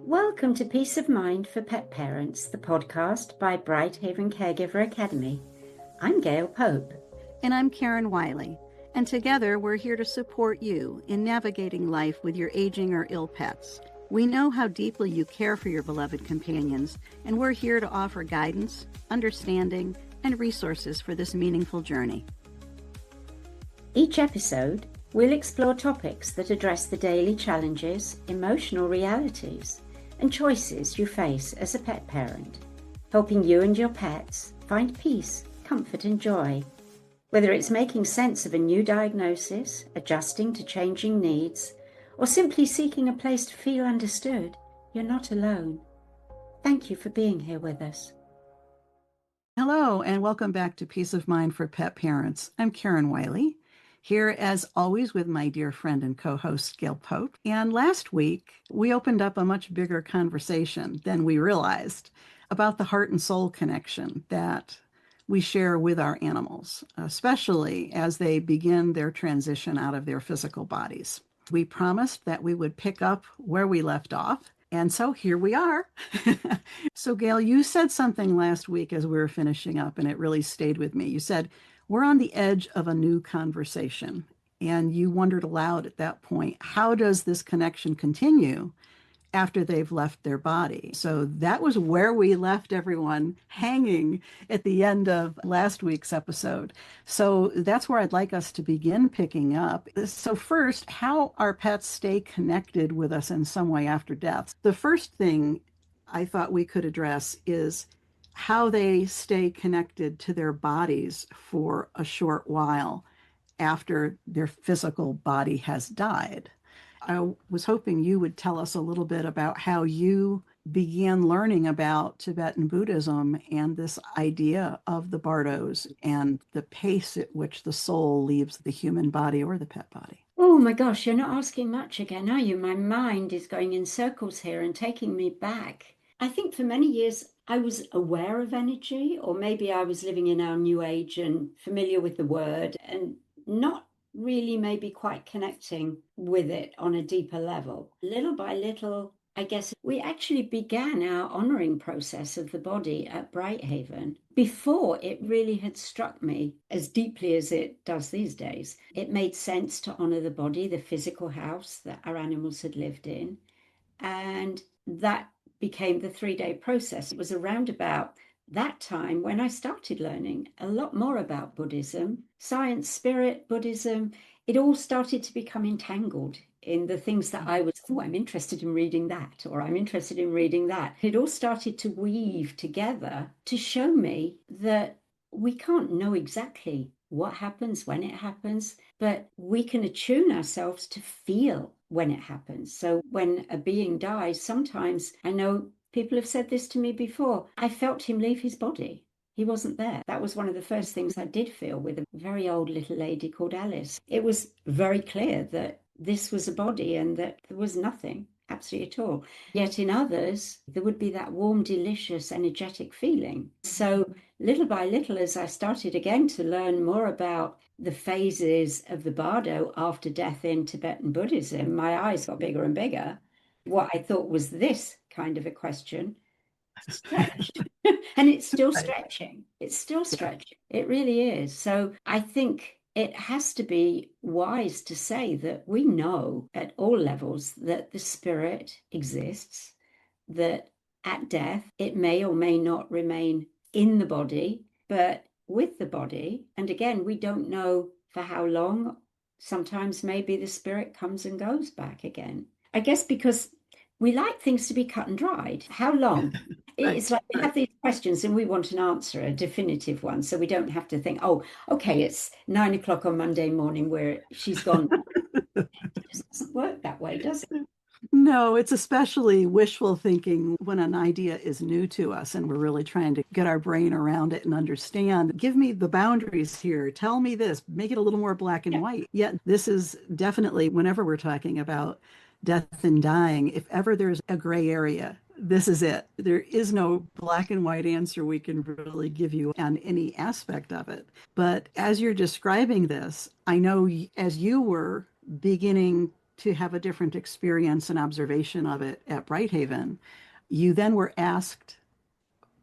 Welcome to Peace of Mind for Pet Parents, the podcast by BrightHaven Caregiver Academy. I'm Gail Pope. And I'm Karen Wylie. And together we're here to support you in navigating life with your aging or ill pets. We know how deeply you care for your beloved companions, and we're here to offer guidance, understanding, and resources for this meaningful journey. Each episode, we'll explore topics that address the daily challenges, emotional realities, and choices you face as a pet parent, helping you and your pets find peace, comfort, and joy. Whether it's making sense of a new diagnosis, adjusting to changing needs, or simply seeking a place to feel understood, you're not alone. Thank you for being here with us. Hello, and welcome back to Peace of Mind for Pet Parents. I'm Karen Wylie, here as always with my dear friend and co-host Gail Pope. And last week, we opened up a much bigger conversation than we realized about the heart and soul connection that we share with our animals, especially as they begin their transition out of their physical bodies. We promised that we would pick up where we left off, and so here we are. So Gail, you said something last week as we were finishing up, and it really stayed with me. You said, we're on the edge of a new conversation, and you wondered aloud at that point, how does this connection continue after they've left their body? So that was where we left everyone hanging at the end of last week's episode. So that's where I'd like us to begin picking up. So first, how our pets stay connected with us in some way after death. The first thing I thought we could address is how they stay connected to their bodies for a short while after their physical body has died. I was hoping you would tell us a little bit about how you began learning about Tibetan Buddhism and this idea of the bardos and the pace at which the soul leaves the human body or the pet body. Oh my gosh, you're not asking much again, are you? My mind is going in circles here and taking me back. I think for many years I was aware of energy, or maybe I was living in our new age and familiar with the word and not really maybe quite connecting with it on a deeper level. Little by little, I guess we actually began our honoring process of the body at BrightHaven before it really had struck me as deeply as it does these days. It made sense to honor the body, the physical house that our animals had lived in, and that became the 3-day process. It was around about that time when I started learning a lot more about Buddhism, science, spirit, Buddhism. It all started to become entangled in the things that I was, I'm interested in reading that, or I'm interested in reading that. It all started to weave together to show me that we can't know exactly what happens when it happens, but we can attune ourselves to feel when it happens. So when a being dies, sometimes I know people have said this to me before, I felt him leave his body. He wasn't there. That was one of the first things I did feel with a very old little lady called Alice. It was very clear that this was a body and that there was nothing absolutely at all. Yet in others, there would be that warm, delicious, energetic feeling. So little by little, as I started again to learn more about the phases of the bardo after death in Tibetan Buddhism, my eyes got bigger and bigger. What I thought was this kind of a question stretched. And it's still stretching. It's still stretching. It really is. So I think it has to be wise to say that we know at all levels that the spirit exists, that at death it may or may not remain in the body, but with the body. And again, we don't know for how long. Sometimes maybe the spirit comes and goes back again. I guess because we like things to be cut and dried. How long? Right. It's like we have these questions and we want an answer, a definitive one, so we don't have to think, oh, okay, it's 9 o'clock on Monday morning where she's gone. It just doesn't work that way, does it? No, it's especially wishful thinking when an idea is new to us and we're really trying to get our brain around it and understand. Give me the boundaries here. Tell me this. Make it a little more black and white. Yet this is definitely, whenever we're talking about death and dying, if ever there's a gray area, this is it. There is no black and white answer we can really give you on any aspect of it. But as you're describing this, I know as you were beginning to have a different experience and observation of it at BrightHaven, you then were asked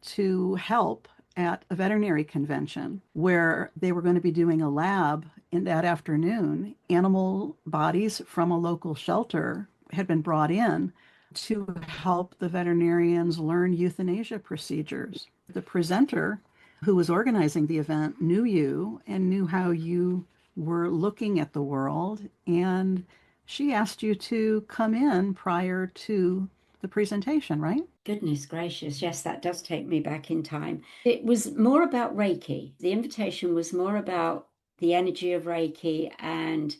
to help at a veterinary convention where they were going to be doing a lab in that afternoon. Animal bodies from a local shelter had been brought in to help the veterinarians learn euthanasia procedures. The presenter who was organizing the event knew you and knew how you were looking at the world, and she asked you to come in prior to the presentation, right? Goodness gracious. Yes, that does take me back in time. It was more about Reiki. The invitation was more about the energy of Reiki and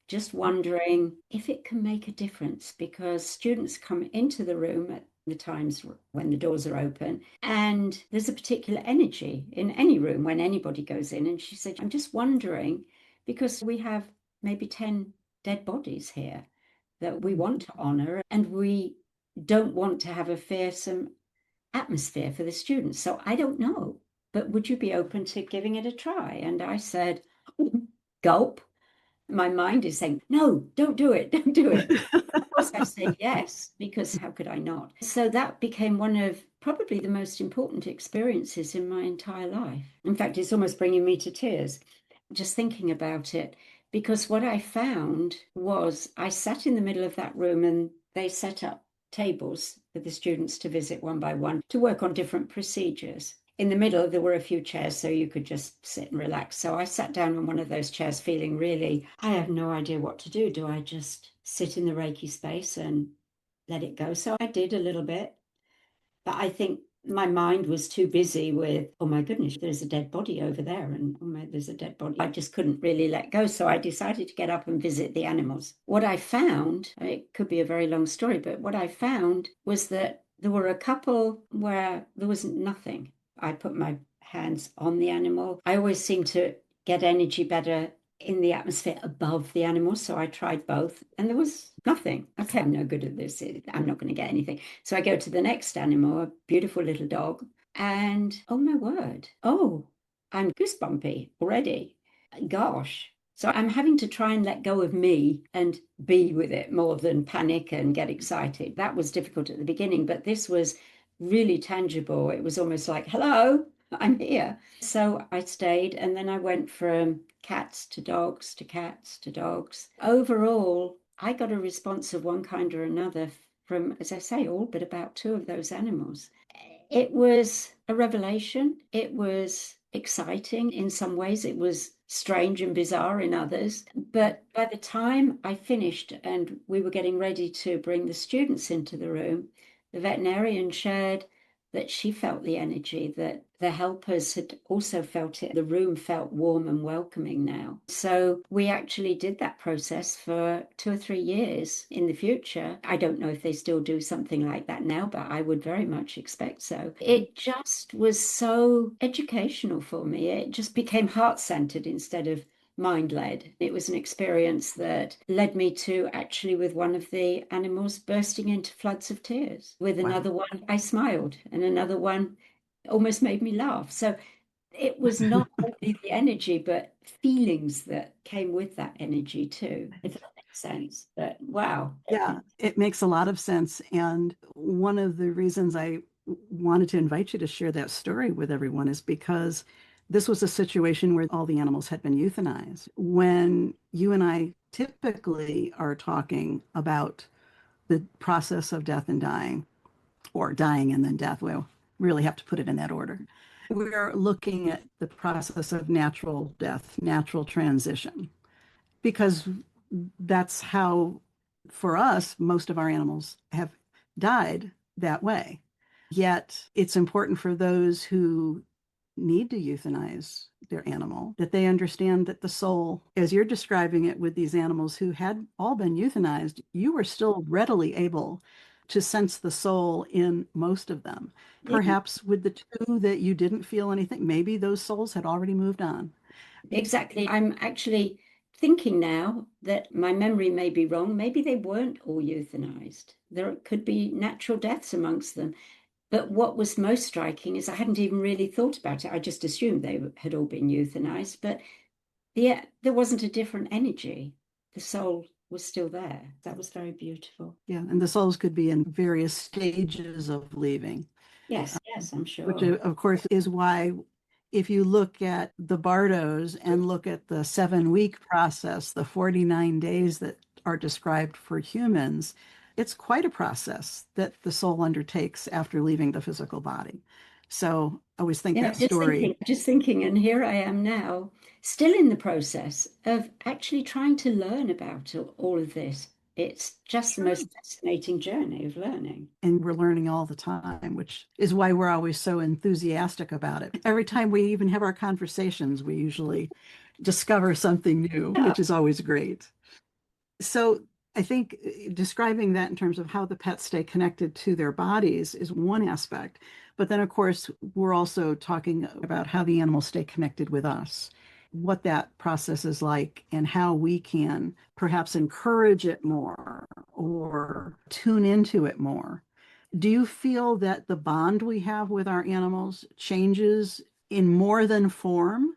just wondering if it can make a difference, because students come into the room at the times when the doors are open, and there's a particular energy in any room when anybody goes in. And she said, I'm just wondering, because we have maybe 10 dead bodies here that we want to honor, and we don't want to have a fearsome atmosphere for the students. So I don't know, but would you be open to giving it a try? And I said, gulp. My mind is saying, no, don't do it, don't do it. Of course, I say yes, because how could I not? So that became one of probably the most important experiences in my entire life. In fact, it's almost bringing me to tears just thinking about it, because what I found was I sat in the middle of that room and they set up tables for the students to visit one by one to work on different procedures. In the middle, there were a few chairs so you could just sit and relax. So I sat down on one of those chairs feeling really, I have no idea what to do. Do I just sit in the Reiki space and let it go? So I did a little bit, but I think my mind was too busy with, oh my goodness, there's a dead body over there, and oh my, there's a dead body. I just couldn't really let go. So I decided to get up and visit the animals. What I found, it could be a very long story, but what I found was that there were a couple where there was nothing. I put my hands on the animal. I always seem to get energy better in the atmosphere above the animal. So I tried both and there was nothing. Okay, I'm no good at this. I'm not going to get anything. So I go to the next animal, a beautiful little dog, and oh my word. Oh, I'm goosebumpy already. Gosh. So I'm having to try and let go of me and be with it more than panic and get excited. That was difficult at the beginning, but this was really tangible. It was almost like, hello, I'm here. So I stayed, and then I went from cats to dogs to cats to dogs. Overall, I got a response of one kind or another from, as I say, all but about two of those animals. It was a revelation. It was exciting in some ways. It was strange and bizarre in others. But by the time I finished and we were getting ready to bring the students into the room, the veterinarian shared that she felt the energy, that the helpers had also felt it. The room felt warm and welcoming now. So we actually did that process for 2 or 3 years in the future. I don't know if they still do something like that now, but I would very much expect so. It just was so educational for me. It just became heart-centered instead of mind-led. It was an experience that led me to actually, with one of the animals, bursting into floods of tears. With another one, I smiled, and another one almost made me laugh. So it was not only the energy, but feelings that came with that energy too, if that makes sense. But wow. Yeah, it makes a lot of sense. And one of the reasons I wanted to invite you to share that story with everyone is because this was a situation where all the animals had been euthanized. When you and I typically are talking about the process of death and dying, or dying and then death, we really have to put it in that order. We're looking at the process of natural death, natural transition, because that's how, for us, most of our animals have died that way. Yet it's important for those who need to euthanize their animal that they understand that the soul, as you're describing it with these animals who had all been euthanized, you were still readily able to sense the soul in most of them. Yeah, Perhaps with the two that you didn't feel anything, maybe those souls had already moved on. exactly. I'm actually thinking now that my memory may be wrong. Maybe they weren't all euthanized. There could be natural deaths amongst them. But what was most striking is I hadn't even really thought about it. I just assumed they had all been euthanized, but yeah, there wasn't a different energy. The soul was still there. That was very beautiful. Yeah, and the souls could be in various stages of leaving, Yes, yes, I'm which sure. of course is why if you look at the Bardos and look at the 7 week process, the 49 days that are described for humans, it's quite a process that the soul undertakes after leaving the physical body. So I always think Yeah, that story. just thinking, and here I am now, still in the process of actually trying to learn about all of this. It's just the Sure. most fascinating journey of learning. And we're learning all the time, which is why we're always so enthusiastic about it. Every time we even have our conversations, we usually discover something new, Yeah, which is always great. So I think describing that in terms of how the pets stay connected to their bodies is one aspect. But then, of course, we're also talking about how the animals stay connected with us, what that process is like, and how we can perhaps encourage it more or tune into it more. Do you feel that the bond we have with our animals changes in more than form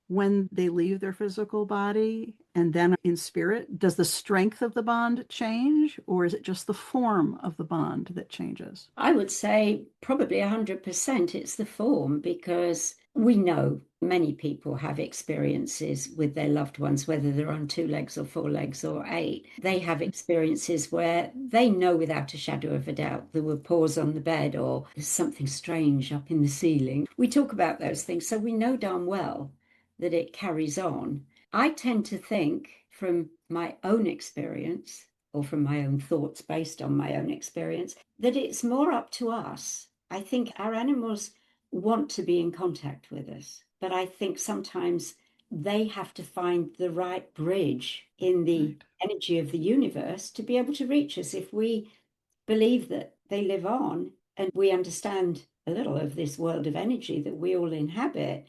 when they leave their physical body and then in spirit? Does the strength of the bond change, or is it just the form of the bond that changes? I would say probably 100% it's the form because we know many people have experiences with their loved ones, whether they're on 2 legs or 4 legs or eight. They have experiences where they know without a shadow of a doubt there were paws on the bed or there's something strange up in the ceiling. We talk about those things, so we know darn well that it carries on. I tend to think from my own experience or from my own thoughts based on my own experience that it's more up to us. I think our animals want to be in contact with us, but I think sometimes they have to find the right bridge in the Right. energy of the universe to be able to reach us. If we believe that they live on and we understand a little of this world of energy that we all inhabit,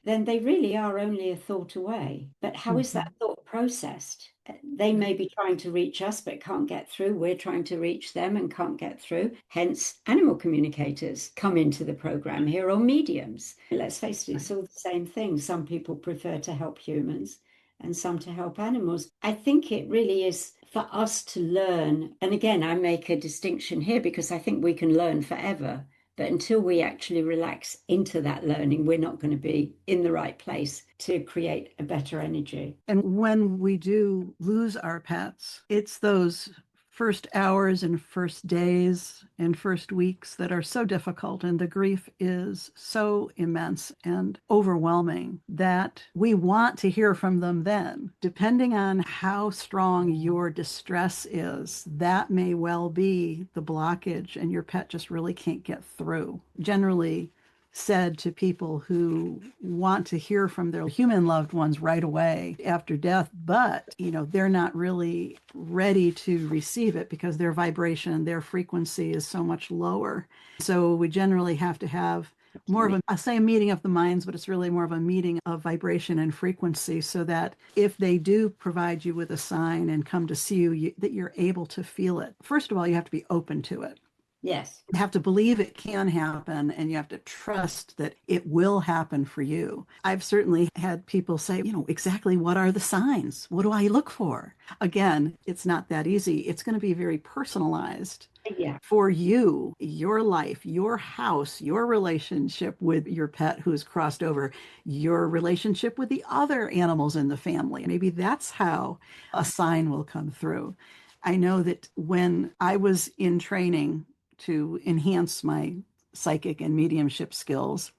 then they really are only a thought away. But how is Mm-hmm. that thought processed? They Right. may be trying to reach us, but can't get through. We're trying to reach them and can't get through. Hence, animal communicators come into the program here, or mediums. Let's face it, it's Right. all the same thing. Some people prefer to help humans and some to help animals. I think it really is for us to learn. And again, I make a distinction here because I think we can learn forever. But until we actually relax into that learning, we're not going to be in the right place to create a better energy. And when we do lose our pets, it's those first hours and first days and first weeks that are so difficult. And the grief is so immense and overwhelming that we want to hear from them then. Depending on how strong your distress is, that may well be the blockage, and your pet just really can't get through. Generally, said to people who want to hear from their human loved ones right away after death, but they're not really ready to receive it because their vibration, their frequency is so much lower. So we generally have to have more of a, I say a meeting of the minds, but it's really more of a meeting of vibration and frequency, so that if they do provide you with a sign and come to see you, that you're able to feel it. First of all, you have to be open to it. Yes. You have to believe it can happen, and you have to trust that it will happen for you. I've certainly had people say, exactly what are the signs? What do I look for? Again, it's not that easy. It's going to be very personalized Yeah. for you, your life, your house, your relationship with your pet who's crossed over, your relationship with the other animals in the family. Maybe that's how a sign will come through. I know that when I was in training to enhance my psychic and mediumship skills,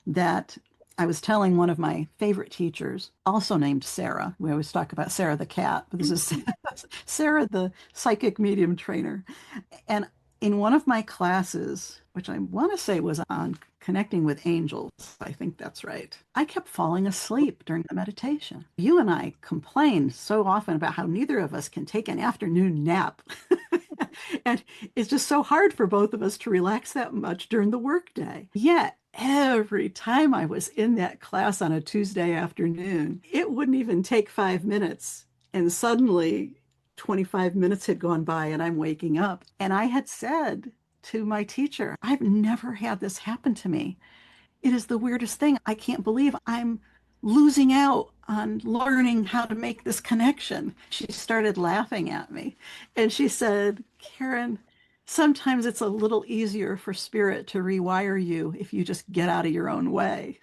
that I was telling one of my favorite teachers, also named Sarah. We always talk about Sarah the cat, but this is Sarah the psychic medium trainer. And in one of my classes, which I want to say was on connecting with angels, I think that's right, I kept falling asleep during the meditation. You and I complain so often about how neither of us can take an afternoon nap. And it's just so hard for both of us to relax that much during the workday. Yet, every time I was in that class on a Tuesday afternoon, it wouldn't even take 5 minutes. And suddenly 25 minutes had gone by and I'm waking up. And I had said to my teacher, I've never had this happen to me. It is the weirdest thing. I can't believe I'm losing out on learning how to make this connection. She started laughing at me and she said, Karen, sometimes it's a little easier for spirit to rewire you if you just get out of your own way.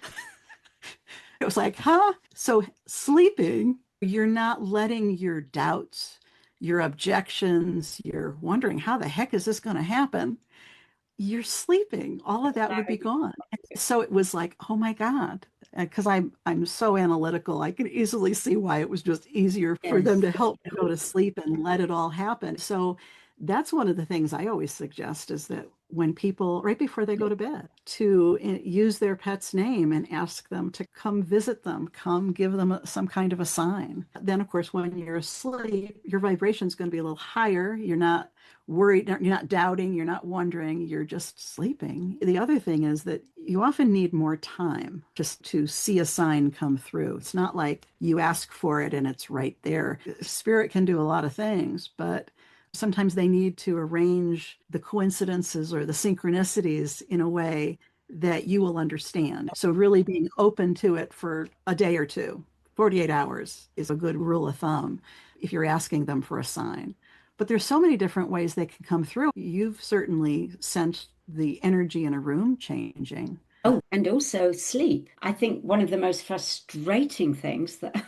It was like, huh? So sleeping, you're not letting your doubts, your objections, you're wondering how the heck is this going to happen? You're sleeping. All of that would be gone. So it was like, oh my God. Because I'm so analytical, I can easily see why it was just easier for them Yes. to help me go to sleep and let it all happen. So that's one of the things I always suggest is that when people, right before they go to bed, to use their pet's name and ask them to come visit them, come give them some kind of a sign. Then, of course, when you're asleep, your vibration is going to be a little higher. You're not worried, you're not doubting, you're not wondering, you're just sleeping. The other thing is that you often need more time just to see a sign come through. It's not like you ask for it and it's right there. Spirit can do a lot of things, but sometimes they need to arrange the coincidences or the synchronicities in a way that you will understand. So, really being open to it for a day or two, 48 hours is a good rule of thumb if you're asking them for a sign. But there's so many different ways they can come through. You've certainly sensed the energy in a room changing. Oh, and also sleep. I think one of the most frustrating things that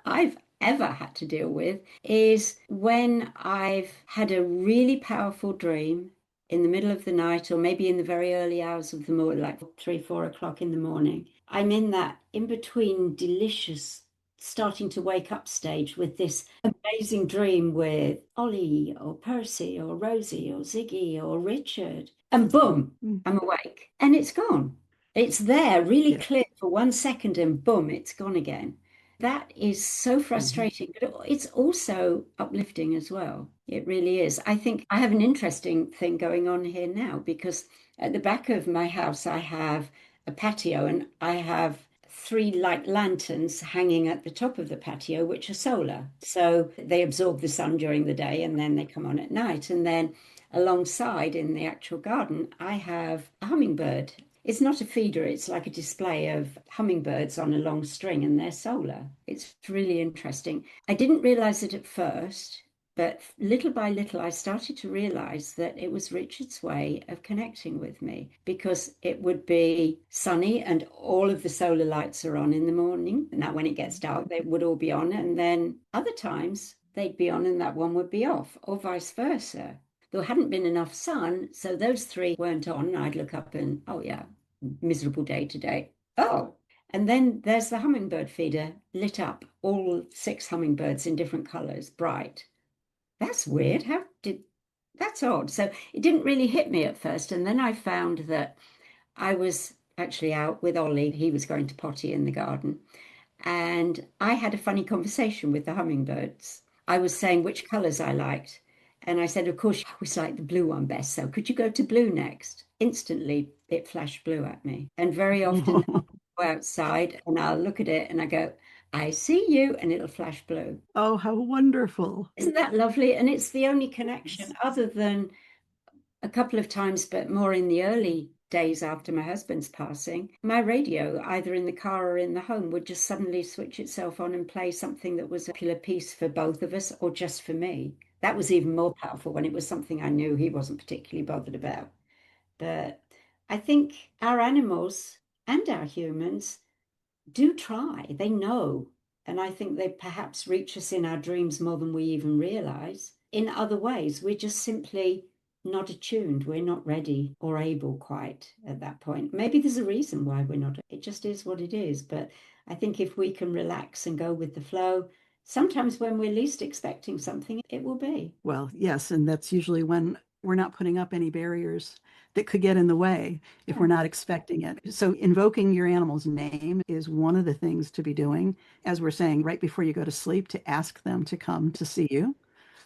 I've ever had to deal with is when I've had a really powerful dream in the middle of the night, or maybe in the very early hours of the morning, like 3, 4 o'clock in the morning. I'm in that in between delicious starting to wake up stage with this amazing dream with Ollie or Percy or Rosie or Ziggy or Richard. And boom, I'm awake and it's gone. It's there really Yeah. clear for 1 second and boom, it's gone again. That is so Mm-hmm. frustrating, but it's also uplifting as well. It really is. I think I have an interesting thing going on here now because at the back of my house, I have a patio and I have three light lanterns hanging at the top of the patio, which are solar. So they absorb the sun during the day and then they come on at night. And then alongside in the actual garden, I have a hummingbird. It's not a feeder, it's like a display of hummingbirds on a long string, and they're solar. It's really interesting. I didn't realize it at first, but little by little, I started to realize that it was Richard's way of connecting with me because it would be sunny and all of the solar lights are on in the morning. Now, when it gets dark, they would all be on, and then other times they'd be on and that one would be off, or vice versa. There hadn't been enough sun, so those three weren't on. I'd look up and, oh, yeah, miserable day today. Oh, and then there's the hummingbird feeder lit up, all 6 hummingbirds in different colors, bright. That's weird. That's odd. So it didn't really hit me at first. And then I found that I was actually out with Ollie. He was going to potty in the garden. And I had a funny conversation with the hummingbirds. I was saying which colors I liked. And I said, of course, I always like the blue one best. So could you go to blue next? Instantly, it flashed blue at me. And very often I'll go outside and I'll look at it and I go, I see you. And it'll flash blue. Oh, how wonderful. Isn't that lovely? And it's the only connection other than a couple of times, but more in the early days after my husband's passing, my radio, either in the car or in the home, would just suddenly switch itself on and play something that was a popular piece for both of us or just for me. That was even more powerful when it was something I knew he wasn't particularly bothered about. But I think our animals and our humans do try, they know. And I think they perhaps reach us in our dreams more than we even realize. In other ways, we're just simply not attuned. We're not ready or able quite at that point. Maybe there's a reason why we're not. It just is what it is. But I think if we can relax and go with the flow, sometimes when we're least expecting something, it will be. Well, yes, and that's usually when we're not putting up any barriers that could get in the way if we're not expecting it. So, invoking your animal's name is one of the things to be doing, as we're saying, right before you go to sleep, to ask them to come to see you,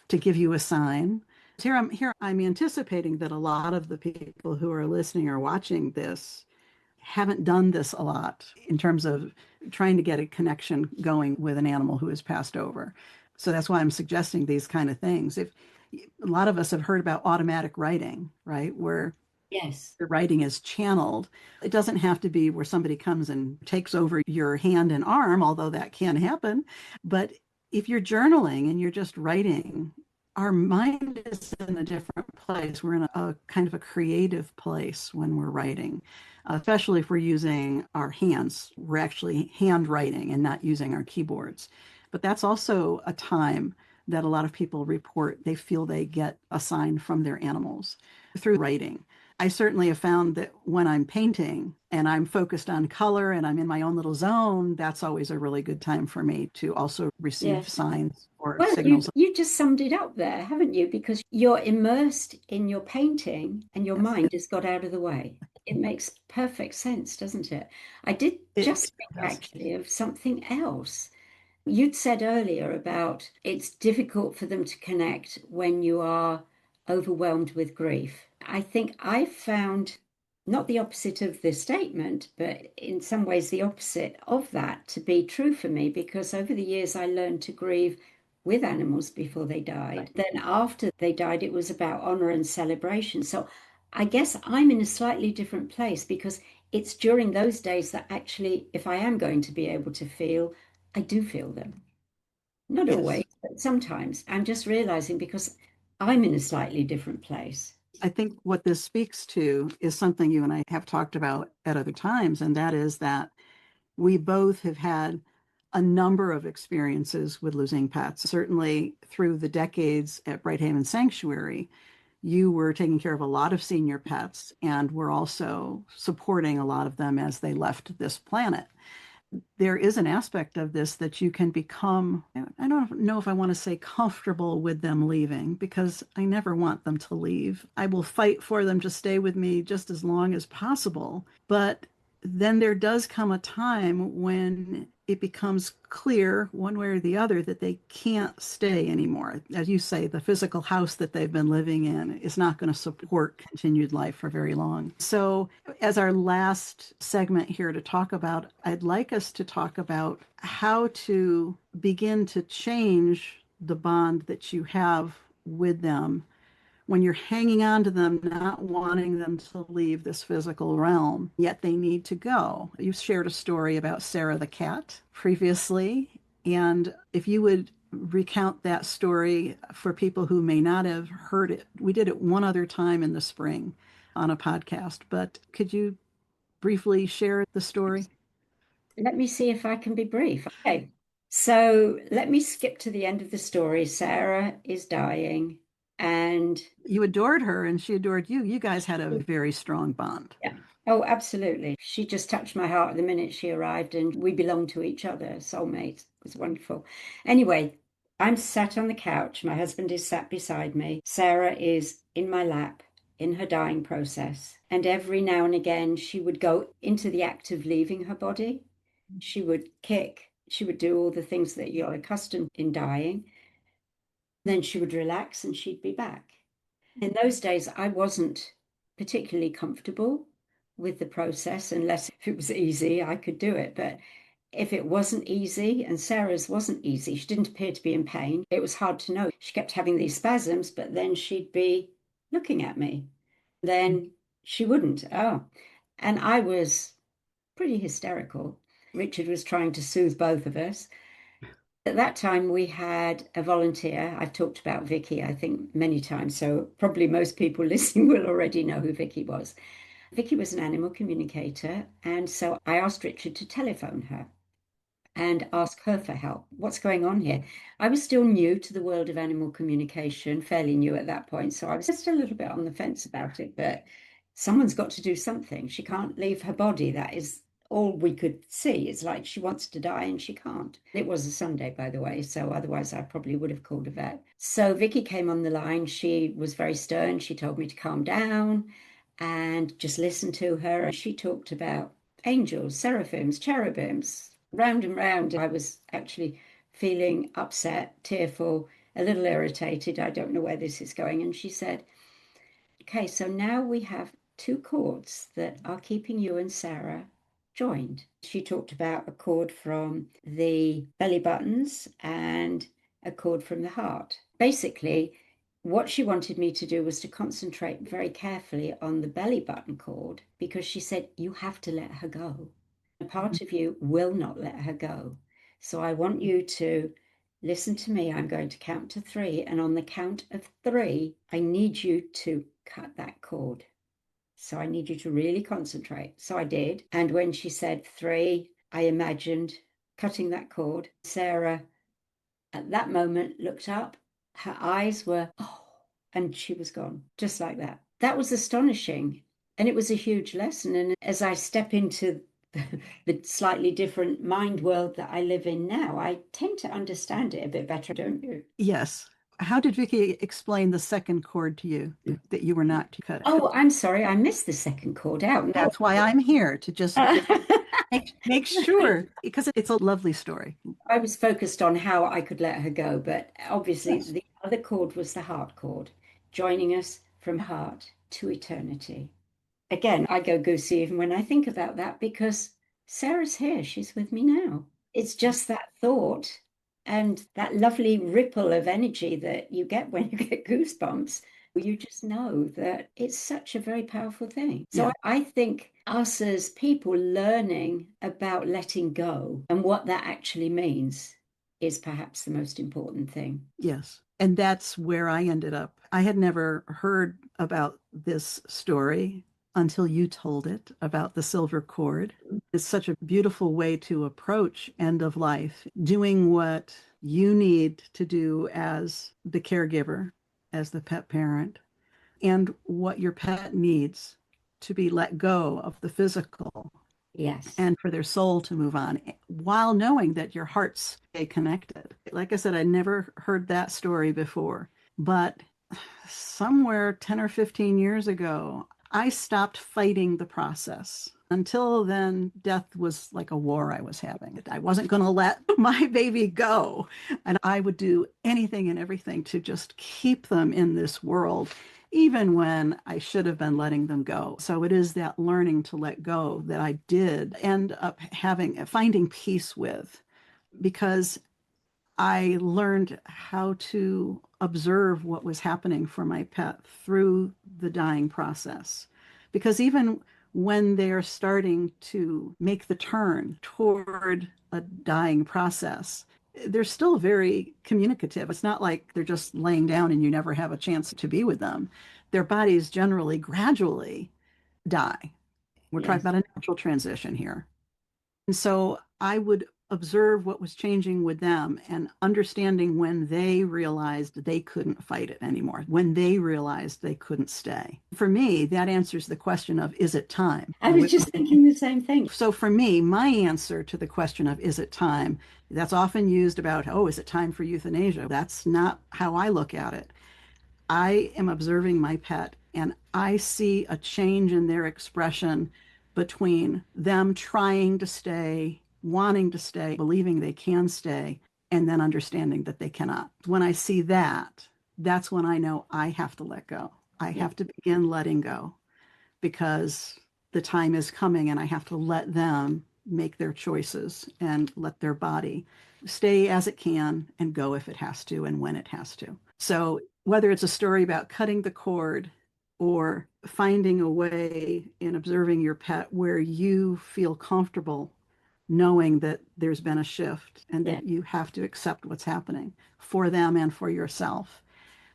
to give you a sign. I'm anticipating that a lot of the people who are listening or watching this haven't done this a lot in terms of trying to get a connection going with an animal who has passed over. So that's why I'm suggesting these kind of things. If a lot of us have heard about automatic writing, right? Where Yes. the writing is channeled. It doesn't have to be where somebody comes and takes over your hand and arm, although that can happen. But if you're journaling and you're just writing, our mind is in a different place. We're in a kind of a creative place when we're writing, especially if we're using our hands. We're actually handwriting and not using our keyboards. But that's also a time that a lot of people report they feel they get a sign from their animals through writing. I certainly have found that when I'm painting and I'm focused on color and I'm in my own little zone, that's always a really good time for me to also receive Yes. signs or Well, signals. you just summed it up there, haven't you? Because you're immersed in your painting and your Yes, mind has got out of the way. It makes perfect sense, doesn't it? I did it just think does. actually of something else. You'd said earlier about it's difficult for them to connect when you are overwhelmed with grief. I think I found not the opposite of this statement, but in some ways the opposite of that to be true for me because over the years I learned to grieve with animals before they died. Then after they died, it was about honor and celebration. So I guess I'm in a slightly different place because it's during those days that actually, if I am going to be able to feel, I do feel them. Not Yes. always, but sometimes. I'm just realizing because I'm in a slightly different place. I think what this speaks to is something you and I have talked about at other times, and that is that we both have had a number of experiences with losing pets. Certainly through the decades at BrightHaven Sanctuary, you were taking care of a lot of senior pets and were also supporting a lot of them as they left this planet. There is an aspect of this that you can become, I don't know if I want to say comfortable with them leaving because I never want them to leave. I will fight for them to stay with me just as long as possible. But then there does come a time when it becomes clear one way or the other that they can't stay anymore. As you say, the physical house that they've been living in is not going to support continued life for very long. So, as our last segment here to talk about, I'd like us to talk about how to begin to change the bond that you have with them when you're hanging on to them, not wanting them to leave this physical realm, yet they need to go. You shared a story about Sarah the cat previously. And if you would recount that story for people who may not have heard it, we did it one other time in the spring on a podcast, but could you briefly share the story? Let me see if I can be brief. Okay. So let me skip to the end of the story. Sarah is dying, and You adored her and she adored you. You guys had a very strong bond. yeah. Oh, absolutely. She just touched my heart the minute she arrived, and we belong to each other, soulmates. It was wonderful. Anyway, I'm sat on the couch. My husband is sat beside me. Sarah is in my lap in her dying process. And every now and again, she would go into the act of leaving her body. She would kick. She would do all the things that you're accustomed in dying. Then she would relax and she'd be back. In those days, I wasn't particularly comfortable with the process unless if it was easy, I could do it. But if it wasn't easy, and Sarah's wasn't easy, she didn't appear to be in pain. It was hard to know. She kept having these spasms, but then she'd be looking at me. Then she wouldn't. Oh, and I was pretty hysterical. Richard was trying to soothe both of us. At that time, we had a volunteer. I've talked about Vicky, I think, many times, so probably most people listening will already know who Vicky was. Vicky was an animal communicator, and so I asked Richard to telephone her and ask her for help. What's going on here? I was still new to the world of animal communication, fairly new at that point, so I was just a little bit on the fence about it, but someone's got to do something. She can't leave her body. That is all we could see. It's like she wants to die and she can't. It was a Sunday, by the way, so otherwise I probably would have called a vet. So Vicky came on the line. She was very stern. She told me to calm down and just listen to her. She talked about angels, seraphims, cherubims, round and round. I was actually feeling upset, tearful, a little irritated. I don't know where this is going. And she said, okay, so now we have two chords that are keeping you and Sarah joined. She talked about a chord from the belly buttons and a chord from the heart. Basically, what she wanted me to do was to concentrate very carefully on the belly button cord, because she said, you have to let her go. A part of you will not let her go. So I want you to listen to me. I'm going to count to three. And on the count of three, I need you to cut that cord. So I need you to really concentrate. So I did. And when she said three, I imagined cutting that cord. Sarah, at that moment, looked up. Her eyes were, oh, and she was gone, just like that. That was astonishing. And it was a huge lesson. And as I step into the slightly different mind world that I live in now, I tend to understand it a bit better, don't you? Yes. How did Vicky explain the second chord to you that you were not to cut it? Oh, I'm sorry, I missed the second chord out. No. That's why I'm here to just make sure, because it's a lovely story. I was focused on how I could let her go, but obviously Yes. the other chord was the heart chord, joining us from heart to eternity. Again, I go goosey even when I think about that, because Sarah's here. She's with me now. It's just that thought and that lovely ripple of energy that you get when you get goosebumps. You just know that it's such a very powerful thing. So Yeah. I think us as people learning about letting go and what that actually means is perhaps the most important thing. Yes. And that's where I ended up. I had never heard about this story until you told it about the silver cord. It's such a beautiful way to approach end of life, doing what you need to do as the caregiver, as the pet parent, and what your pet needs to be let go of the physical Yes. and for their soul to move on while knowing that your hearts stay connected. Like I said, I never heard that story before, but somewhere 10 or 15 years ago, I stopped fighting the process. Until then, death was like a war I was having. I wasn't going to let my baby go. And I would do anything and everything to just keep them in this world, even when I should have been letting them go. So it is that learning to let go that I did end up finding peace with, because I learned how to observe what was happening for my pet through the dying process. Because even when they're starting to make the turn toward a dying process, they're still very communicative. It's not like they're just laying down and you never have a chance to be with them. Their bodies generally gradually die. We're talking Yes. about a natural transition here. And so I would observe what was changing with them and understanding when they realized they couldn't fight it anymore, when they realized they couldn't stay. For me, that answers the question of, is it time? I was just thinking the same thing. So for me, my answer to the question of, is it time? That's often used about, oh, is it time for euthanasia? That's not how I look at it. I am observing my pet and I see a change in their expression between them trying to stay, wanting to stay, believing they can stay, and then understanding that they cannot. When I see that, that's when I know I have to let go. I Yeah. have to begin letting go, because the time is coming and I have to let them make their choices and let their body stay as it can and go if it has to and when it has to. So whether it's a story about cutting the cord or finding a way in observing your pet where you feel comfortable knowing that there's been a shift and Yeah. that you have to accept what's happening for them and for yourself,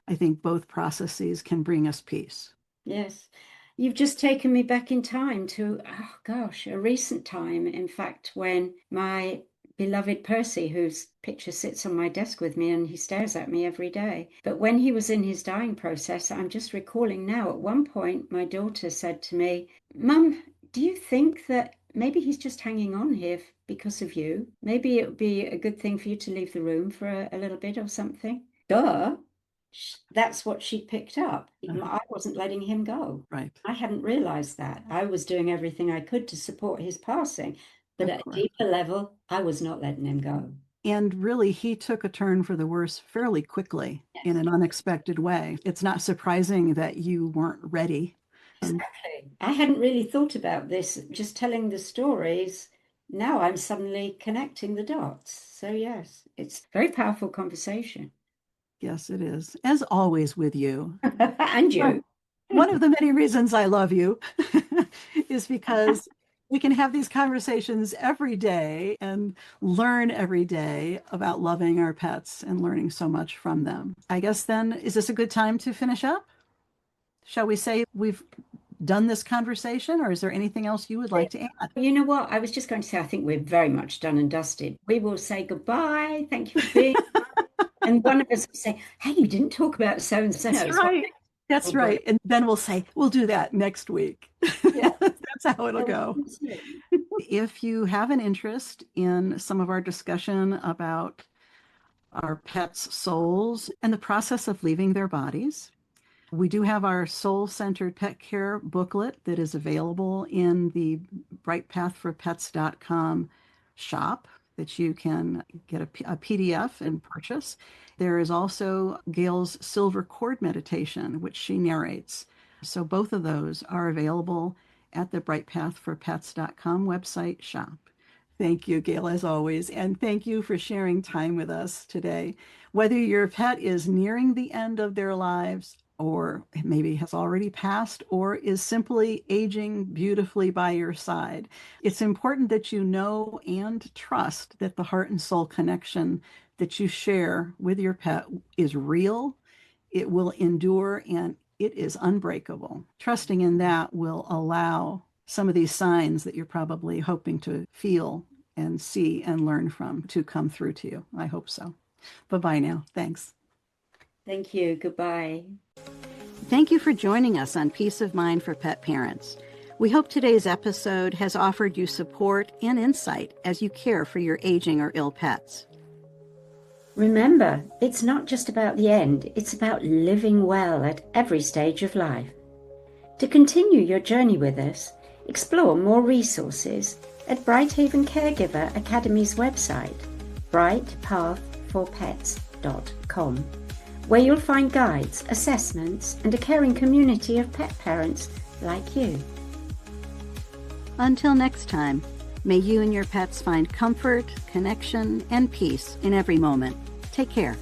I think both processes can bring us peace. Yes. You've just taken me back in time to, oh gosh, a recent time. In fact, when my beloved Percy, whose picture sits on my desk with me and he stares at me every day, but when he was in his dying process, I'm just recalling now, at one point, my daughter said to me, Mum, do you think that maybe he's just hanging on here because of you? Maybe it would be a good thing for you to leave the room for a little bit or something? Duh. That's what she picked up. I wasn't letting him go. Right. I hadn't realized that. I was doing everything I could to support his passing, but Of at a course. deeper level, I was not letting him go. And really, he took a turn for the worse fairly quickly in Yes, an unexpected way. It's not surprising that you weren't ready. exactly. I hadn't really thought about this. Just telling the stories, now I'm suddenly connecting the dots. So, yes, it's a very powerful conversation. Yes, it is. As always with you. And you. One of the many reasons I love you is because we can have these conversations every day and learn every day about loving our pets and learning so much from them. I guess then, is this a good time to finish up? Shall we say we've done this conversation, or is there anything else you would like to add? You know what? I was just going to say, I think we're very much done and dusted. We will say goodbye. Thank you for being. And one of us will say, hey, you didn't talk about so and so. That's right. That's right. And then we'll say, we'll do that next week. Yeah. That's how it'll go. If you have an interest in some of our discussion about our pets' souls and the process of leaving their bodies, we do have our soul-centered pet care booklet that is available in the brightpathforpets.com shop that you can get a PDF and purchase. There is also Gail's Silver Cord Meditation, which she narrates. So both of those are available at the brightpathforpets.com website shop. Thank you, Gail, as always. And thank you for sharing time with us today. Whether your pet is nearing the end of their lives, or maybe has already passed, or is simply aging beautifully by your side, it's important that you know and trust that the heart and soul connection that you share with your pet is real, it will endure, and it is unbreakable. Trusting in that will allow some of these signs that you're probably hoping to feel and see and learn from to come through to you. I hope so. Bye-bye now. Thanks. Thank you. Goodbye. Thank you for joining us on Peace of Mind for Pet Parents. We hope today's episode has offered you support and insight as you care for your aging or ill pets. Remember, it's not just about the end, it's about living well at every stage of life. To continue your journey with us, explore more resources at BrightHaven Caregiver Academy's website, brightpathforpets.com, where you'll find guides, assessments, and a caring community of pet parents like you. Until next time, may you and your pets find comfort, connection, and peace in every moment. Take care.